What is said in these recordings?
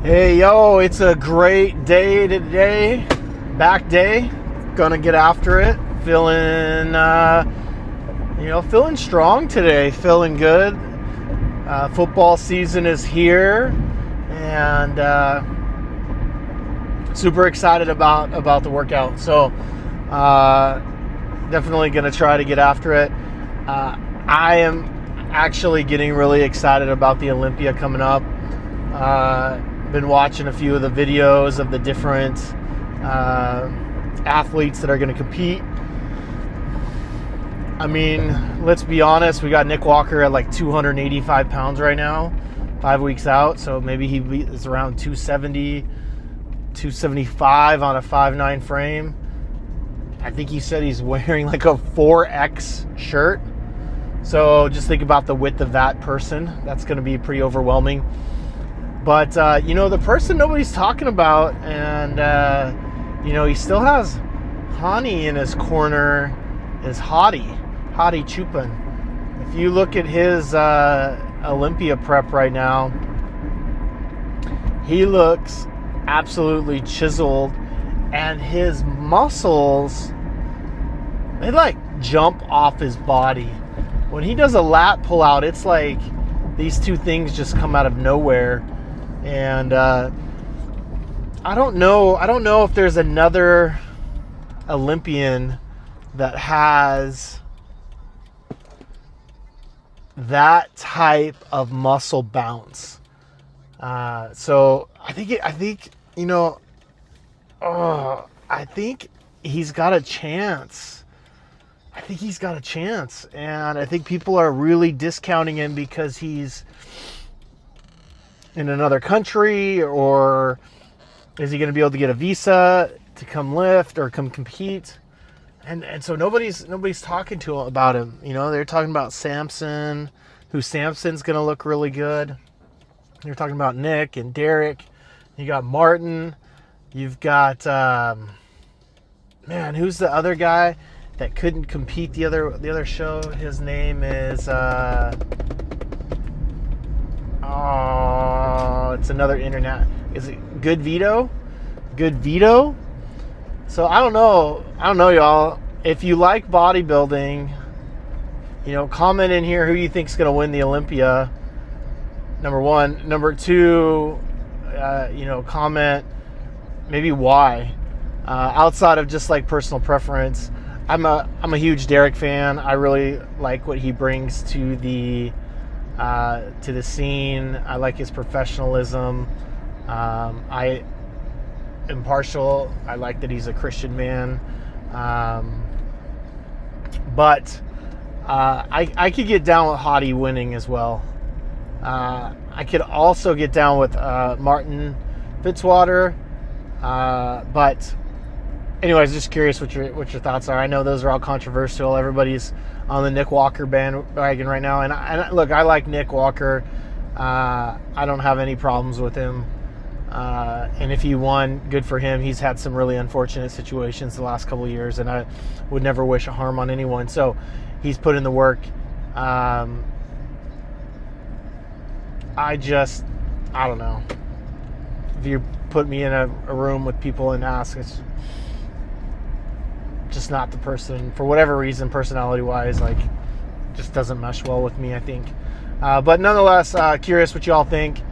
Hey, yo, it's a great day today. Back day. Gonna get after it. Feeling strong today. Feeling good. Football season is here. And super excited about the workout. So, definitely gonna try to get after it. I am actually getting really excited about the Olympia coming up. Been watching a few of the videos of the different athletes that are going to compete. I mean, let's be honest, we got Nick Walker at like 285 pounds right now, 5 weeks out, so maybe he is around 270, 275 on a 5'9" frame. I think he said he's wearing like a 4X shirt, so just think about the width of that person. That's going to be pretty overwhelming. But, the person nobody's talking about, and, he still has Hani in his corner, is Hadi Choopan. If you look at his Olympia prep right now, he looks absolutely chiseled, and his muscles, they like jump off his body. When he does a lat pull out, it's like these two things just come out of nowhere. And I don't know if there's another Olympian that has that type of muscle bounce. So I think he's got a chance. And I think people are really discounting him because he's in another country, or is he going to be able to get a visa to come lift or come compete? And so nobody's talking to him about him. They're talking about Samson, Samson's going to look really good. You're talking about Nick and Derek. You got Martin. You've got who's the other guy that couldn't compete the other show? His name is it's another internet. Is it Good Vito? So I don't know, y'all. If you like bodybuilding, comment in here who you think's gonna win the Olympia. Number one. Number two, comment maybe why. Outside of just like personal preference, I'm a huge Derek fan. I really like what he brings to the scene. I like his professionalism. I am partial. I like that he's a Christian man. But I could get down with Hadi winning as well. I could also get down with Martin Fitzwater. But anyways, just curious what your thoughts are. I know those are all controversial. Everybody's on the Nick Walker bandwagon right now. And look, I like Nick Walker. I don't have any problems with him. And if he won, good for him. He's had some really unfortunate situations the last couple of years, and I would never wish harm on anyone. So he's put in the work. I don't know. If you put me in a room with people and ask, it's just not the person, for whatever reason, personality-wise, like, just doesn't mesh well with me, I think. But nonetheless, curious what you all think.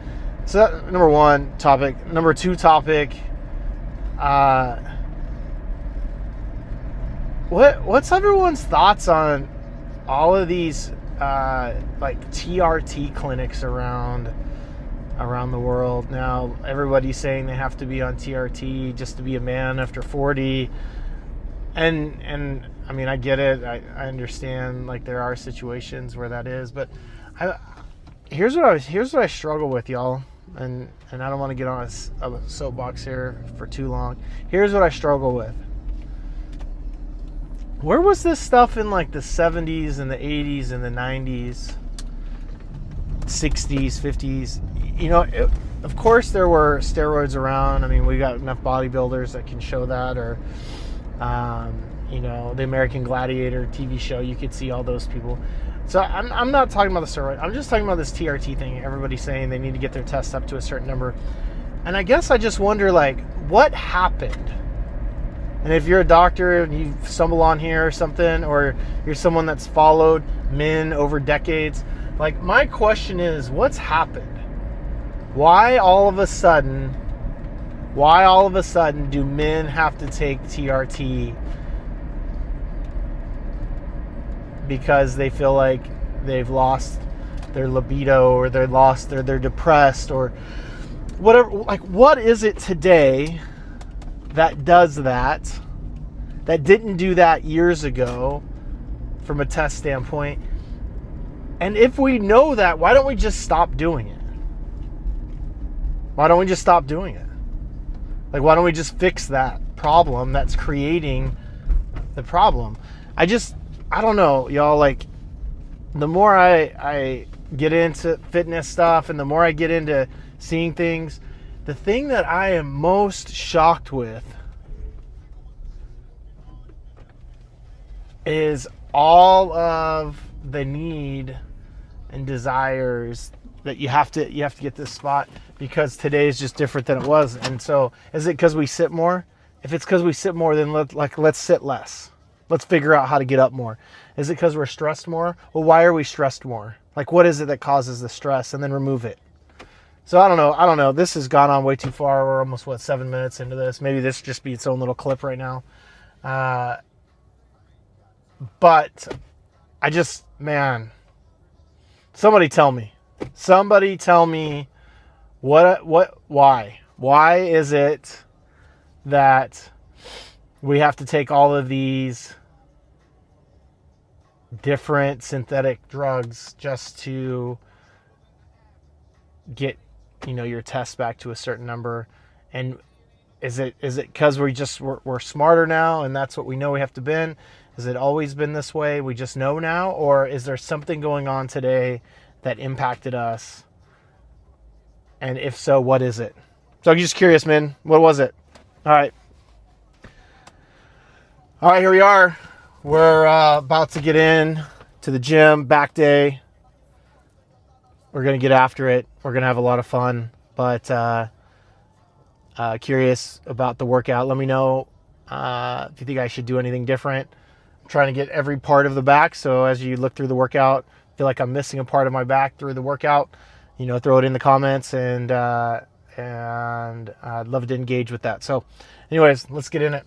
So that, number one topic. Number two topic, what's everyone's thoughts on all of these like TRT clinics around the world? Now everybody's saying they have to be on TRT just to be a man after 40. And I mean, I get it. I understand, like, there are situations where that is, but here's what I struggle with, y'all. And I don't want to get on a soapbox here for too long. Here's what I struggle with. Where was this stuff in like the 70s and the 80s and the 90s, 60s, 50s? Of course there were steroids around. I mean, we got enough bodybuilders that can show that, or the American Gladiator TV show, you could see all those people. So I'm not talking about the steroid. I'm just talking about this TRT thing. Everybody's saying they need to get their tests up to a certain number. And I guess I just wonder, like, what happened? And if you're a doctor and you stumble on here or something, or you're someone that's followed men over decades, like, my question is, what's happened? Why all of a sudden do men have to take TRT because they feel like they've lost their libido, or they're depressed, or whatever? Like, what is it today that does that didn't do that years ago from a test standpoint? And if we know that, why don't we just stop doing it? Why don't we just stop doing it? Like, why don't we just fix that problem that's creating the problem? I don't know, y'all. Like, the more I get into fitness stuff and the more I get into seeing things, the thing that I am most shocked with is all of the need and desires that you have to get this spot, because today is just different than it was. And so, is it because we sit more? If it's because we sit more, then let's sit less. Let's figure out how to get up more. Is it because we're stressed more? Well, why are we stressed more? Like, what is it that causes the stress? And then remove it. So I don't know. This has gone on way too far. We're almost 7 minutes into this. Maybe this just be its own little clip right now. But I just, man, somebody tell me why is it that we have to take all of these different synthetic drugs just to get, your tests back to a certain number? And is it because we're smarter now and that's what we know we have to be? Has it always been this way? We just know now? Or is there something going on today that impacted us? And if so, what is it? So I'm just curious, man. What was it? All right, here we are. We're about to get in to the gym, back day. We're going to get after it. We're going to have a lot of fun. But curious about the workout. Let me know if you think I should do anything different. I'm trying to get every part of the back. So as you look through the workout, feel like I'm missing a part of my back through the workout, throw it in the comments, and I'd love to engage with that. So anyways, let's get in it.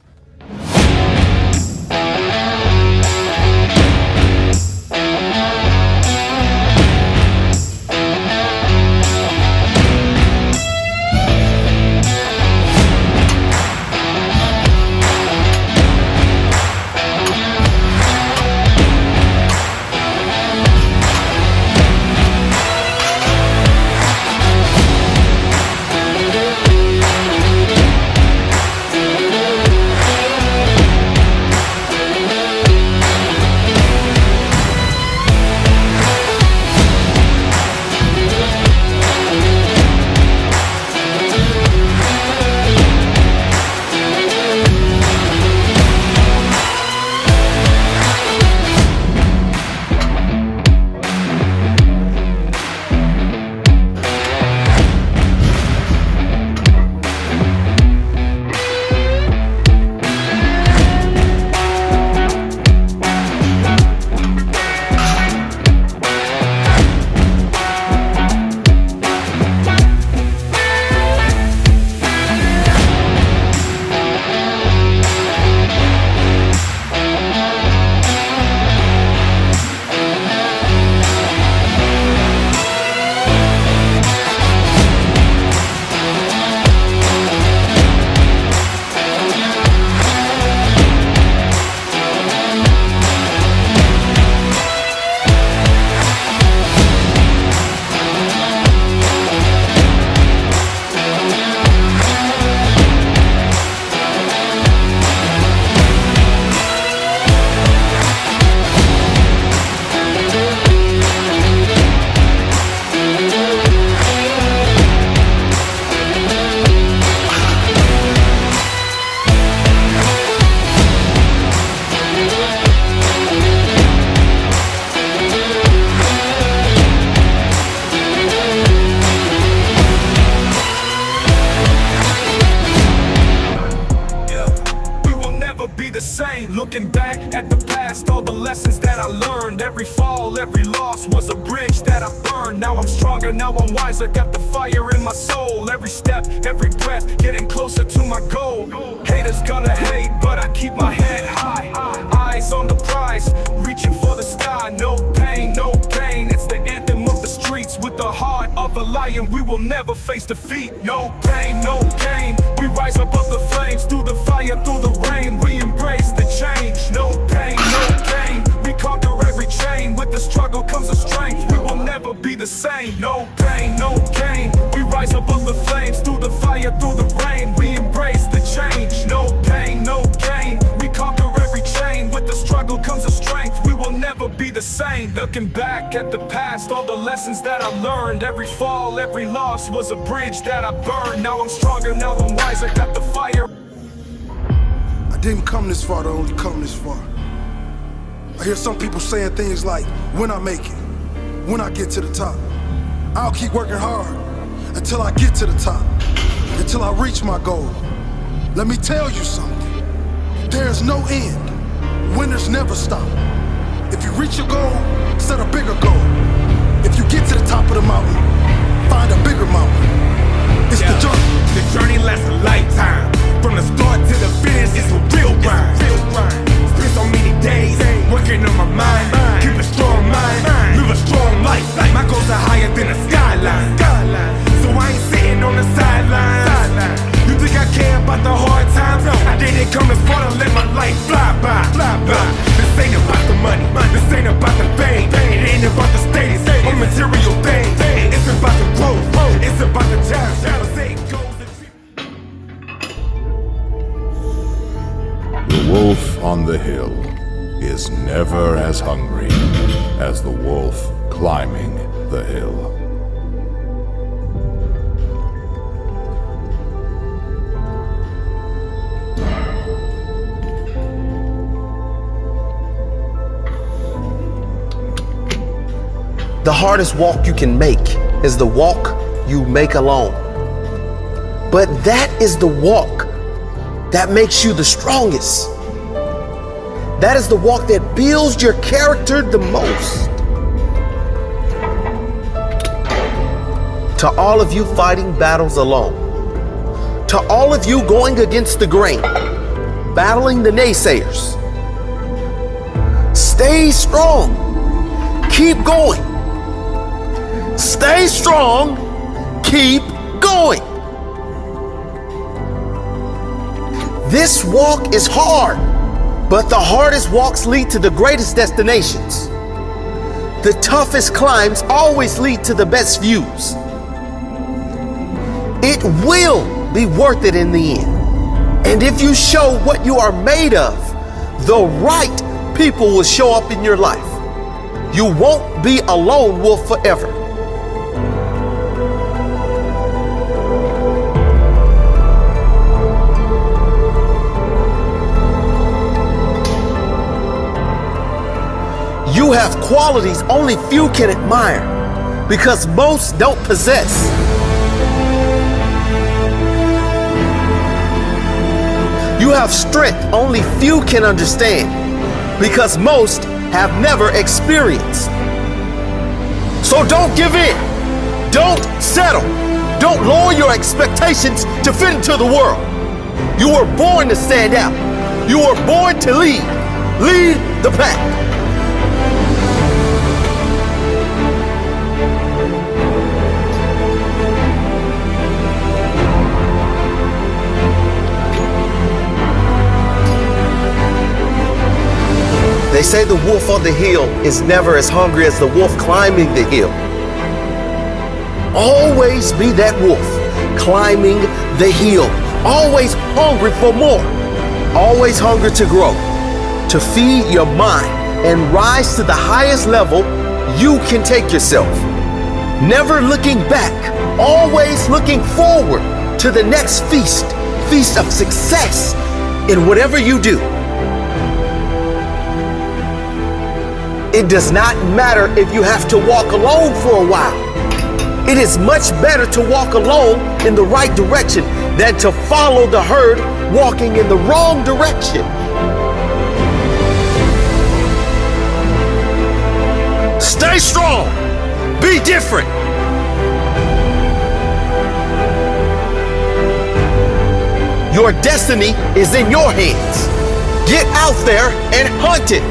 Looking back at the past, all the lessons that I learned. Every fall, every loss was a bridge that I burned. Now I'm stronger, now I'm wiser, got the fire in my soul. Every step, every breath, getting closer to my goal. Haters gonna hate, but I keep my head high. Eyes on the prize, reaching for the sky. No pain, no pain, it's the anthem of the streets. With the heart of a lion, we will never face defeat. No pain, no gain, we rise above the flames. Through the fire, through the rain, we embrace the change. No pain, no gain, we conquer every chain. With the struggle comes the strength, we will never be the same. No pain, no gain, we rise above the flames. Through the fire, through the rain, we embrace the change. No pain, no gain, we conquer every chain. With the struggle comes the strength, we will never be the same. Looking back at the past, all the lessons that I learned. Every fall, every loss was a bridge that I burned. Now I'm stronger, now I'm wiser, got the fire. I didn't come this far to only come this far. I hear some people saying things like, when I make it, when I get to the top. I'll keep working hard until I get to the top, until I reach my goal. Let me tell you something, there's no end. Winners never stop. If you reach your goal, set a bigger goal. If you get to the top of the mountain, find a bigger mountain. It's the journey. The journey lasts a lifetime. From the start to the finish, it's a real grind. Spend so many days working on my mind. Keep a strong mind, live a strong life. My goals are higher than the skyline. So I ain't sitting on the sidelines. You think I care about the hard times? I didn't come this far to let my life fly by. This ain't about the money, this ain't about the fame. It ain't about the status or material things. It's about the growth, it's about the time. The wolf on the hill is never as hungry as the wolf climbing the hill. The hardest walk you can make is the walk you make alone. But that is the walk that makes you the strongest. That is the walk that builds your character the most. To all of you fighting battles alone, to all of you going against the grain, battling the naysayers, stay strong, keep going. Stay strong, keep going. This walk is hard, but the hardest walks lead to the greatest destinations. The toughest climbs always lead to the best views. It will be worth it in the end. And if you show what you are made of, the right people will show up in your life. You won't be a lone wolf forever. You have qualities only few can admire because most don't possess. You have strength only few can understand because most have never experienced. So don't give in. Don't settle. Don't lower your expectations to fit into the world. You were born to stand out. You were born to lead. Lead the pack. They say the wolf on the hill is never as hungry as the wolf climbing the hill. Always be that wolf climbing the hill. Always hungry for more. Always hungry to grow, to feed your mind and rise to the highest level you can take yourself. Never looking back, always looking forward to the next feast of success in whatever you do. It does not matter if you have to walk alone for a while. It is much better to walk alone in the right direction than to follow the herd walking in the wrong direction. Stay strong. Be different. Your destiny is in your hands. Get out there and hunt it.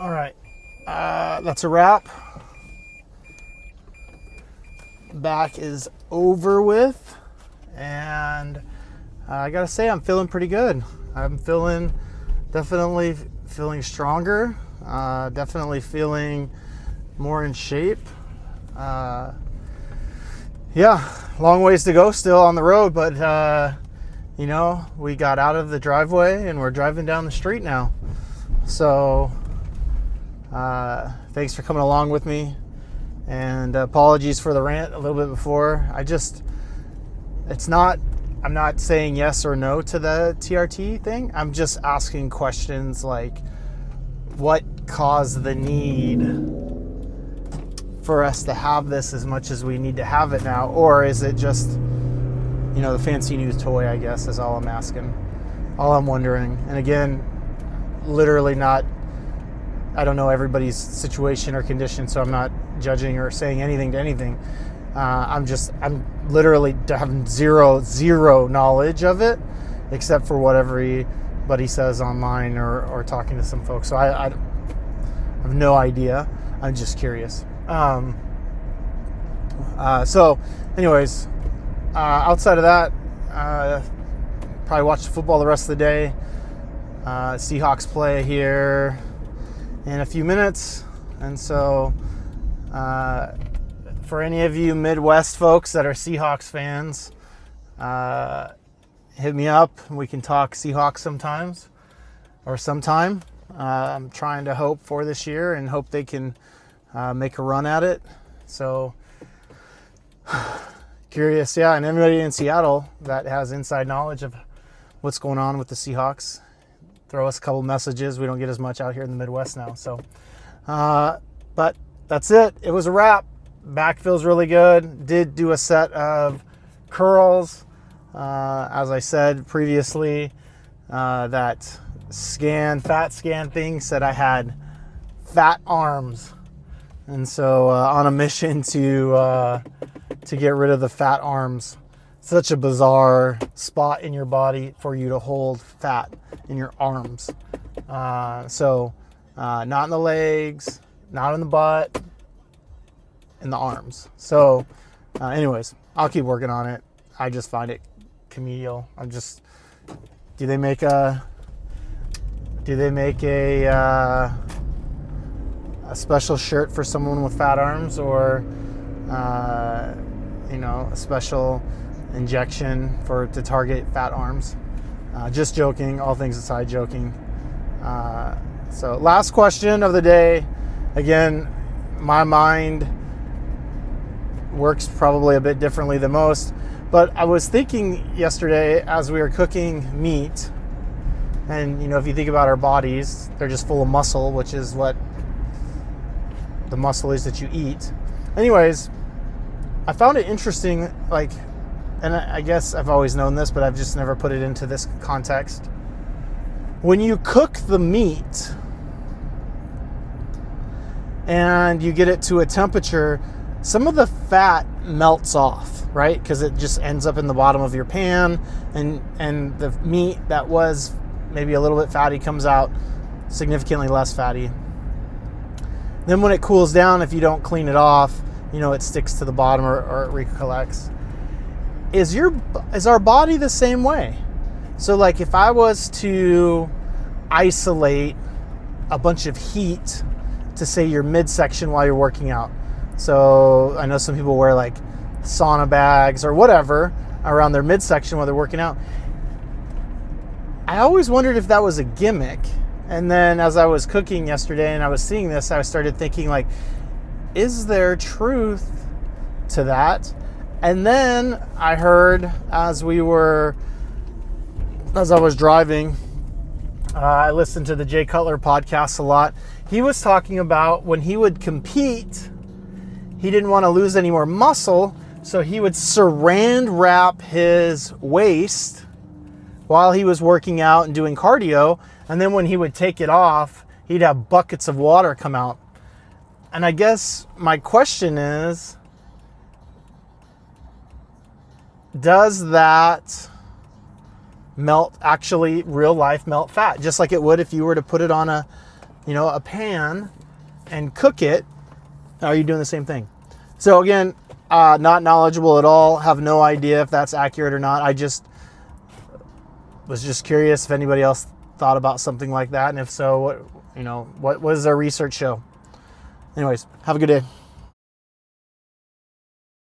All right, that's a wrap. Back is over with, and I gotta say I'm feeling pretty good. I'm definitely feeling stronger, definitely feeling more in shape. Yeah, long ways to go still on the road, but you know, we got out of the driveway and we're driving down the street now. So thanks for coming along with me, and apologies for the rant a little bit before. I'm not saying yes or no to the TRT thing. I'm just asking questions like, what caused the need for us to have this as much as we need to have it now? Or is it just, you know, the fancy new toy, I guess, is all I'm asking, all I'm wondering. And again, literally I don't know everybody's situation or condition, so I'm not judging or saying anything to anything. I'm literally having zero knowledge of it, except for what everybody says online or talking to some folks. So I have no idea. I'm just curious. So anyways, outside of that, probably watch football the rest of the day. Seahawks play here in a few minutes, and so for any of you Midwest folks that are Seahawks fans, hit me up and we can talk Seahawks sometime. I'm trying to hope for this year and hope they can make a run at it. So curious, yeah. And everybody in Seattle that has inside knowledge of what's going on with the Seahawks, throw us a couple messages. We don't get as much out here in the Midwest now. So, but that's it. It was a wrap. Back feels really good. Did do a set of curls. As I said previously, that fat scan thing said I had fat arms. And so on a mission to get rid of the fat arms. Such a bizarre spot in your body for you to hold fat in your arms. So not in the legs, not in the butt, in the arms. So anyways, I'll keep working on it. I just find it comedial. Do they make a special shirt for someone with fat arms, or a special injection to target fat arms? Just joking, all things aside, joking. So last question of the day. Again, my mind works probably a bit differently than most, but I was thinking yesterday as we were cooking meat, and if you think about our bodies, they're just full of muscle, which is what the muscle is that you eat. Anyways, I found it interesting, and I guess I've always known this, but I've just never put it into this context. When you cook the meat and you get it to a temperature, some of the fat melts off, right? Because it just ends up in the bottom of your pan, and the meat that was maybe a little bit fatty comes out significantly less fatty. Then when it cools down, if you don't clean it off, it sticks to the bottom or it recollects. Is our body the same way? So if I was to isolate a bunch of heat to, say, your midsection while you're working out. So I know some people wear sauna bags or whatever around their midsection while they're working out. I always wondered if that was a gimmick. And then as I was cooking yesterday and I was seeing this, I started thinking, is there truth to that? And then I heard as I was driving, I listened to the Jay Cutler podcast a lot. He was talking about when he would compete, he didn't want to lose any more muscle, so he would saran wrap his waist while he was working out and doing cardio. And then when he would take it off, he'd have buckets of water come out. And I guess my question is, does that actually real life melt fat? Just like it would if you were to put it on a pan and cook it. Are you doing the same thing? So again, not knowledgeable at all. Have no idea if that's accurate or not. I was just curious if anybody else thought about something like that. And if so, what does our research show? Anyways, have a good day.